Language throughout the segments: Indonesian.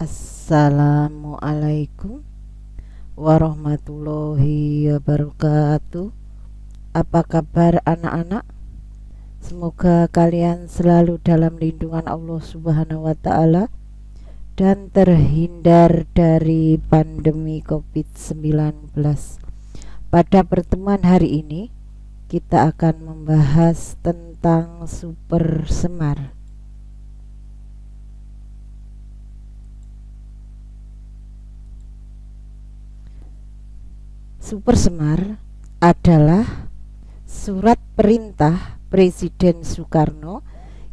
Assalamualaikum warahmatullahi wabarakatuh. Apa kabar anak-anak? Semoga kalian selalu dalam lindungan Allah Subhanahu wa Ta'ala dan terhindar dari pandemi COVID-19. Pada pertemuan hari ini kita akan membahas tentang super semar. Super semar adalah surat perintah Presiden Soekarno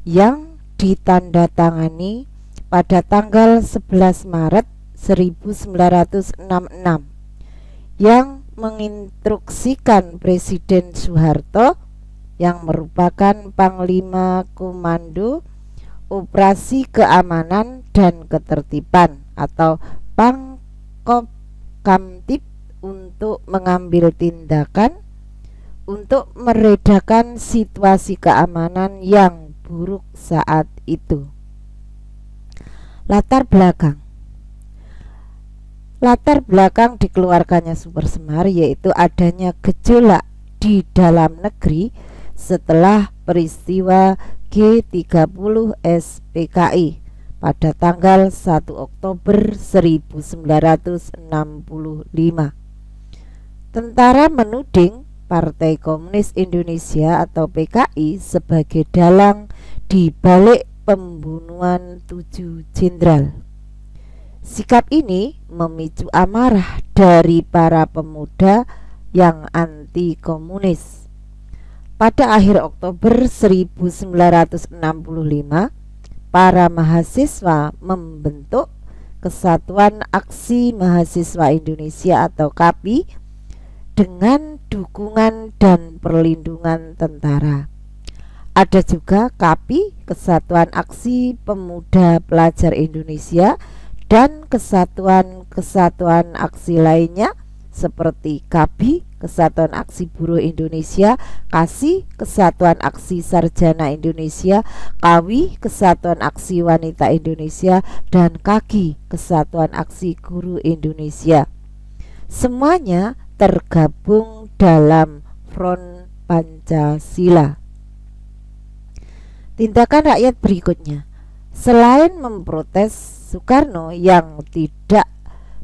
yang ditandatangani pada tanggal 11 Maret 1966 yang menginstruksikan Presiden Soeharto yang merupakan Panglima Komando Operasi Keamanan dan Ketertiban atau Pangkopkamtib untuk mengambil tindakan untuk meredakan situasi keamanan yang buruk saat itu. Latar belakang dikeluarkannya super semar yaitu adanya gejolak di dalam negeri setelah peristiwa G30 SPKI pada tanggal 1 Oktober 1965. Tentara menuding Partai Komunis Indonesia atau PKI sebagai dalang di balik pembunuhan 7 jenderal. Sikap ini memicu amarah dari para pemuda yang anti komunis. Pada akhir Oktober 1965, para mahasiswa membentuk Kesatuan Aksi Mahasiswa Indonesia atau KAPI dengan dukungan dan perlindungan tentara. Ada juga KAPI, Kesatuan Aksi Pemuda Pelajar Indonesia, dan kesatuan-kesatuan aksi lainnya seperti KABI, Kesatuan Aksi Buruh Indonesia, KASI, Kesatuan Aksi Sarjana Indonesia, KAWI, Kesatuan Aksi Wanita Indonesia, dan KAGI, Kesatuan Aksi Guru Indonesia. Semuanya tergabung dalam Front Pancasila. Tindakan rakyat berikutnya, selain memprotes Soekarno yang tidak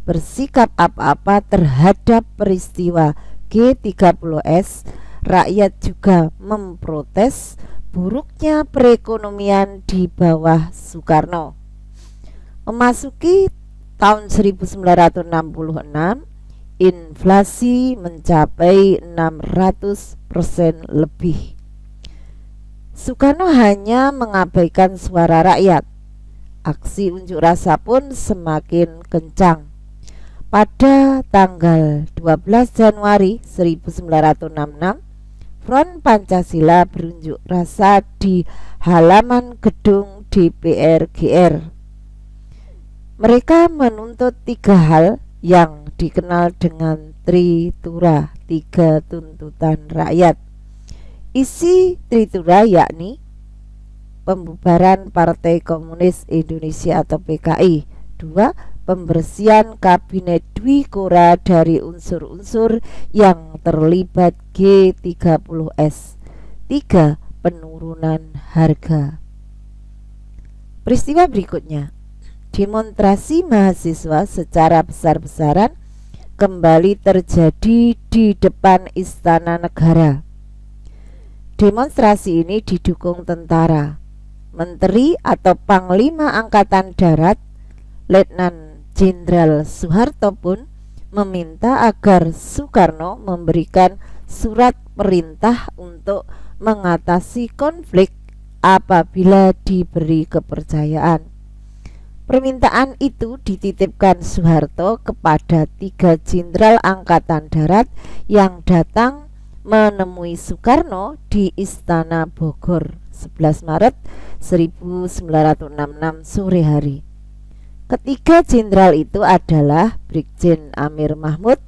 bersikap apa-apa terhadap peristiwa G30S, rakyat juga memprotes buruknya perekonomian di bawah Soekarno. Memasuki tahun 1966, inflasi mencapai 600% lebih. Soekarno hanya mengabaikan suara rakyat. Aksi unjuk rasa pun semakin kencang. Pada tanggal 12 Januari 1966, Front Pancasila berunjuk rasa di halaman gedung DPR GR. Mereka menuntut 3 hal yang dikenal dengan Tritura, 3 tuntutan rakyat. Isi Tritura yakni pembubaran Partai Komunis Indonesia atau PKI. 2. Pembersihan Kabinet Dwi Kora dari unsur-unsur yang terlibat G30S. 3. Penurunan harga. Peristiwa berikutnya, demonstrasi mahasiswa secara besar-besaran kembali terjadi di depan Istana Negara. Demonstrasi ini didukung tentara. Menteri atau Panglima Angkatan Darat, Letnan Jenderal Soeharto pun meminta agar Soekarno memberikan surat perintah untuk mengatasi konflik apabila diberi kepercayaan. Permintaan itu dititipkan Soeharto kepada 3 jenderal Angkatan Darat yang datang menemui Soekarno di Istana Bogor 11 Maret 1966 sore hari. Ketiga jenderal itu adalah Brigjen Amir Mahmud,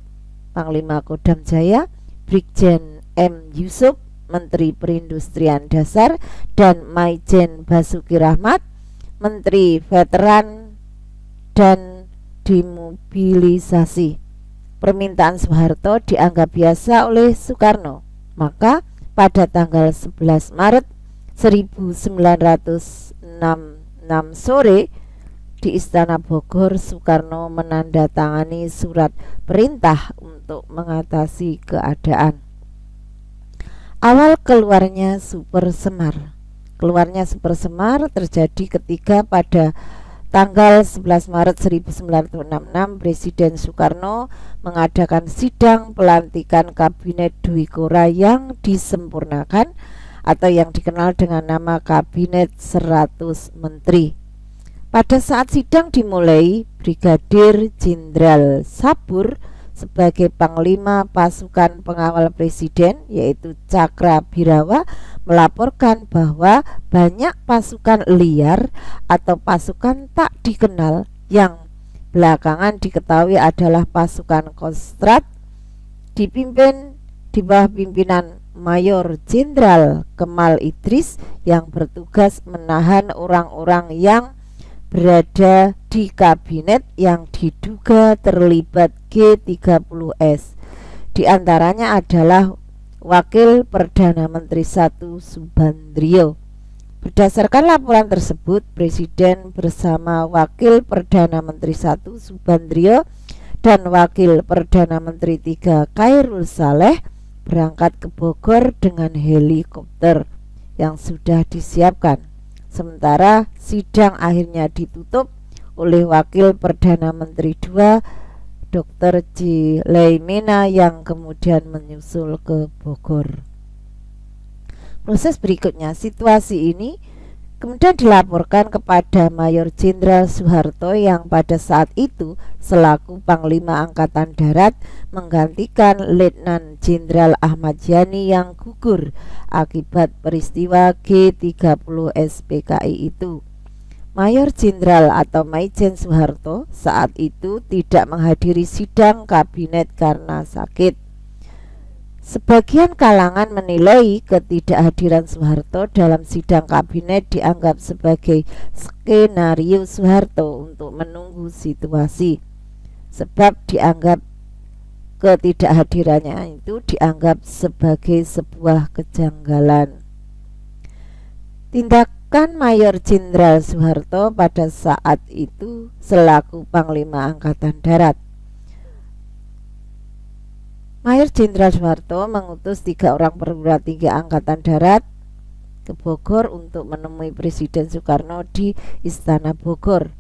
Panglima Kodam Jaya, Brigjen M. Yusuf, Menteri Perindustrian Dasar, dan Maijen Basuki Rahmat, Menteri Veteran dan dimobilisasi. Permintaan Soeharto dianggap biasa oleh Soekarno. Maka pada tanggal 11 Maret 1966 sore di Istana Bogor, Soekarno menandatangani surat perintah untuk mengatasi keadaan. Awal keluarnya Super Semar. Keluarnya Super Semar terjadi ketika pada tanggal 11 Maret 1966 Presiden Soekarno mengadakan sidang pelantikan Kabinet Dwi Kora yang disempurnakan atau yang dikenal dengan nama Kabinet 100 Menteri. Pada saat sidang dimulai, Brigadir Jenderal Sabur sebagai Panglima Pasukan Pengawal Presiden, yaitu Cakra Birawa, melaporkan bahwa banyak pasukan liar atau pasukan tak dikenal yang belakangan diketahui adalah pasukan Kostrad dipimpin di bawah pimpinan Mayor Jenderal Kemal Idris yang bertugas menahan orang-orang yang berada di kabinet yang diduga terlibat G30S. Di antaranya adalah Wakil Perdana Menteri I Subandrio. Berdasarkan laporan tersebut, Presiden bersama Wakil Perdana Menteri I Subandrio dan Wakil Perdana Menteri III Khairul Saleh berangkat ke Bogor dengan helikopter yang sudah disiapkan. Sementara sidang akhirnya ditutup oleh Wakil Perdana Menteri II Dr. Jileimena yang kemudian menyusul ke Bogor. Proses berikutnya, situasi ini kemudian dilaporkan kepada Mayor Jenderal Soeharto yang pada saat itu selaku Panglima Angkatan Darat menggantikan Letnan Jenderal Ahmad Yani yang gugur akibat peristiwa G30S PKI itu. Mayor Jenderal atau Maijen Soeharto saat itu tidak menghadiri sidang kabinet karena sakit. Sebagian kalangan menilai ketidakhadiran Soeharto dalam sidang kabinet dianggap sebagai skenario Soeharto untuk menunggu situasi. Sebab dianggap ketidakhadirannya itu dianggap sebagai sebuah kejanggalan. Tindakan Mayor Jenderal Soeharto pada saat itu selaku Panglima Angkatan Darat. Mayor Jenderal Soeharto mengutus 3 orang perwira tinggi Angkatan Darat ke Bogor untuk menemui Presiden Soekarno di Istana Bogor.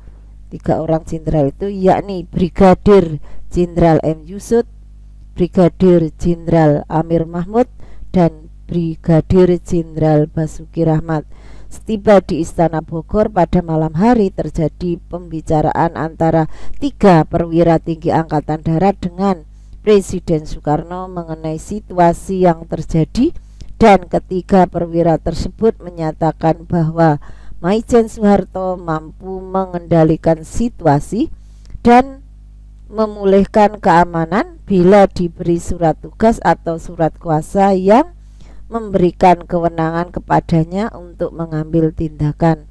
3 orang jenderal itu yakni Brigadir Jenderal M. Yusuf, Brigadir Jenderal Amir Mahmud, dan Brigadir Jenderal Basuki Rahmat. Setiba di Istana Bogor pada malam hari terjadi pembicaraan antara 3 perwira tinggi Angkatan Darat dengan Presiden Soekarno mengenai situasi yang terjadi, dan ketiga perwira tersebut menyatakan bahwa Maijen Soeharto mampu mengendalikan situasi dan memulihkan keamanan bila diberi surat tugas atau surat kuasa yang memberikan kewenangan kepadanya untuk mengambil tindakan.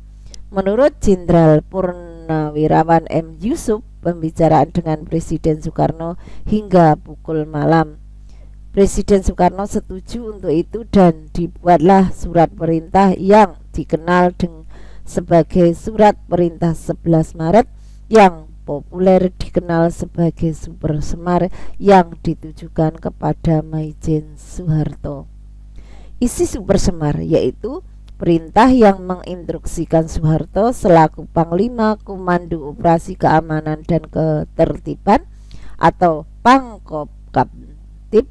Menurut Jenderal Purnawirawan M. Yusuf, pembicaraan dengan Presiden Soekarno hingga pukul malam. Presiden Soekarno setuju untuk itu dan dibuatlah surat perintah yang dikenal sebagai Surat Perintah 11 Maret yang populer dikenal sebagai Super Semar yang ditujukan kepada Maijen Soeharto. Isi Super Semar yaitu perintah yang menginstruksikan Soeharto selaku Panglima Komando Operasi Keamanan dan Ketertiban atau Pangkopkamtib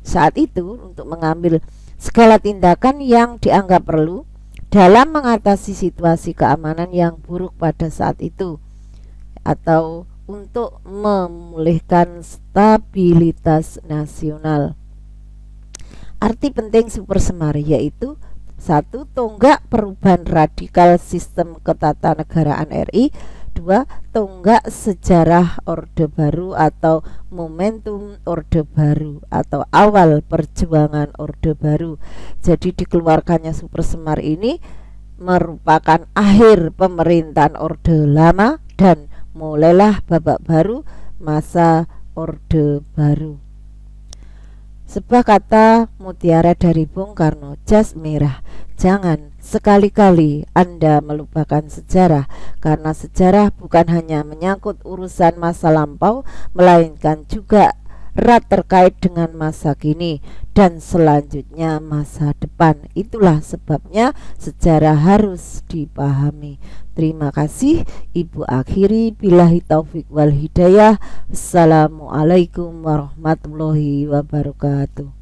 saat itu untuk mengambil segala tindakan yang dianggap perlu dalam mengatasi situasi keamanan yang buruk pada saat itu atau untuk memulihkan stabilitas nasional. Arti penting Super Semar yaitu 1. Tonggak perubahan radikal sistem ketatanegaraan RI. 2. Tonggak sejarah Orde Baru atau momentum Orde Baru atau awal perjuangan Orde Baru. Jadi dikeluarkannya Super Semar ini merupakan akhir pemerintahan Orde Lama dan mulailah babak baru, masa Orde Baru. Sebuah kata mutiara dari Bung Karno, jas merah. Jangan sekali-kali Anda melupakan sejarah, karena sejarah bukan hanya menyangkut urusan masa lampau, melainkan juga erat terkait dengan masa kini dan selanjutnya masa depan. Itulah sebabnya sejarah harus dipahami. Terima kasih. Ibu akhiri billahi taufik wal hidayah. Assalamualaikum warahmatullahi wabarakatuh.